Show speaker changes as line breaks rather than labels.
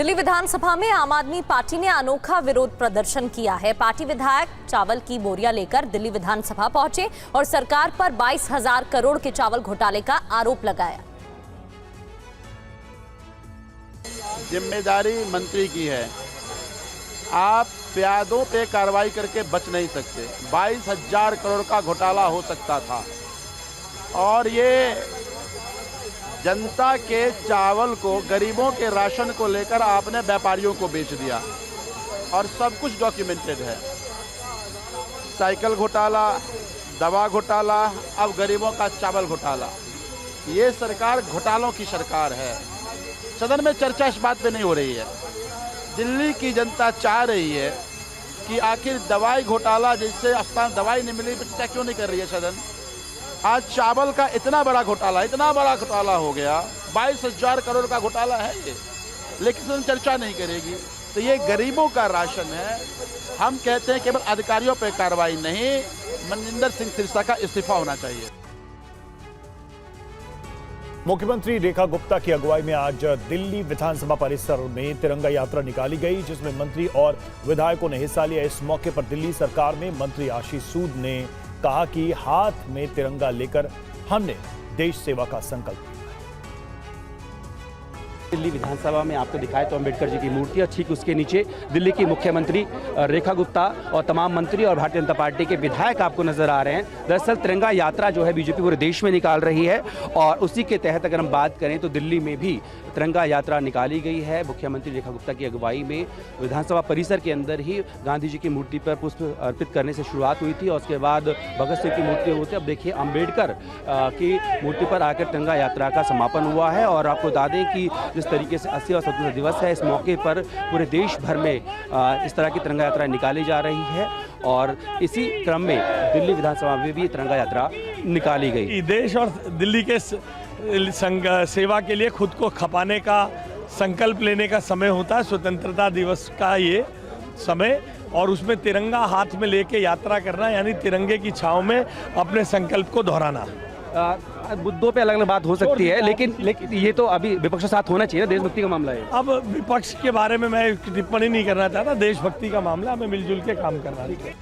दिल्ली विधानसभा में आम आदमी पार्टी ने अनोखा विरोध प्रदर्शन किया है। पार्टी विधायक चावल की बोरियां लेकर दिल्ली विधानसभा पहुंचे और सरकार पर 22,000 करोड़ के चावल घोटाले का आरोप लगाया।
जिम्मेदारी मंत्री की है, आप प्यादों पे कार्रवाई करके बच नहीं सकते। 22,000 करोड़ का घोटाला हो सकता था और ये जनता के चावल को, गरीबों के राशन को लेकर आपने व्यापारियों को बेच दिया और सब कुछ डॉक्यूमेंटेड है। साइकिल घोटाला, दवा घोटाला, अब गरीबों का चावल घोटाला। ये सरकार घोटालों की सरकार है। सदन में चर्चा इस बात पे नहीं हो रही है। दिल्ली की जनता चाह रही है कि आखिर दवाई घोटाला, जिससे अस्पताल दवाई नहीं मिली, चर्चा क्यों नहीं कर रही है सदन। आज चावल का इतना बड़ा घोटाला हो गया, 22,000 करोड़ का घोटाला है ये, लेकिन सदन चर्चा नहीं करेगी। तो ये गरीबों का राशन है। हम कहते हैं केवल अधिकारियों पर कार्रवाई नहीं, मनजिंदर सिंह सिरसा का इस्तीफा होना चाहिए।
मुख्यमंत्री रेखा गुप्ता की अगुवाई में आज दिल्ली विधानसभा परिसर में तिरंगा यात्रा निकाली गई, जिसमें मंत्री और विधायकों ने हिस्सा लिया। इस मौके पर दिल्ली सरकार में मंत्री आशीष सूद ने कहा कि हाथ में तिरंगा लेकर हमने देश सेवा का संकल्प लिया।
दिल्ली विधानसभा में आपको दिखाए तो अंबेडकर जी की मूर्ति है, ठीक उसके नीचे दिल्ली की मुख्यमंत्री रेखा गुप्ता और तमाम मंत्री और भारतीय जनता पार्टी के विधायक आपको नजर आ रहे हैं। दरअसल तिरंगा यात्रा जो है बीजेपी पूरे देश में निकाल रही है और उसी के तहत अगर हम बात करें तो दिल्ली में भी तिरंगा यात्रा निकाली गई है। मुख्यमंत्री रेखा गुप्ता की अगुवाई में विधानसभा परिसर के अंदर ही गांधी जी की मूर्ति पर पुष्प अर्पित करने से शुरुआत हुई थी और उसके बाद भगत सिंह की मूर्ति होती है। अब देखिए अंबेडकर की मूर्ति पर आकर तिरंगा यात्रा का समापन हुआ है और आपको बता दें कि जिस तरीके से 80वां स्वतंत्रता दिवस है, इस मौके पर पूरे देश भर में इस तरह की तिरंगा यात्रा निकाली जा रही है और इसी क्रम में दिल्ली विधानसभा में भी तिरंगा यात्रा निकाली गई।
देश और दिल्ली के सेवा के लिए खुद को खपाने का संकल्प लेने का समय होता है, स्वतंत्रता दिवस का ये समय, और उसमें तिरंगा हाथ में लेके यात्रा करना, यानी तिरंगे की छांव में अपने संकल्प को दोहराना।
मुद्दों पे अलग अलग बात हो सकती है, लेकिन ये तो अभी विपक्ष के साथ होना चाहिए ना, देशभक्ति का मामला है।
अब विपक्ष के बारे में मैं टिप्पणी नहीं करना चाहता। देशभक्ति का मामला, हमें मिलजुल के काम करना चाहिए।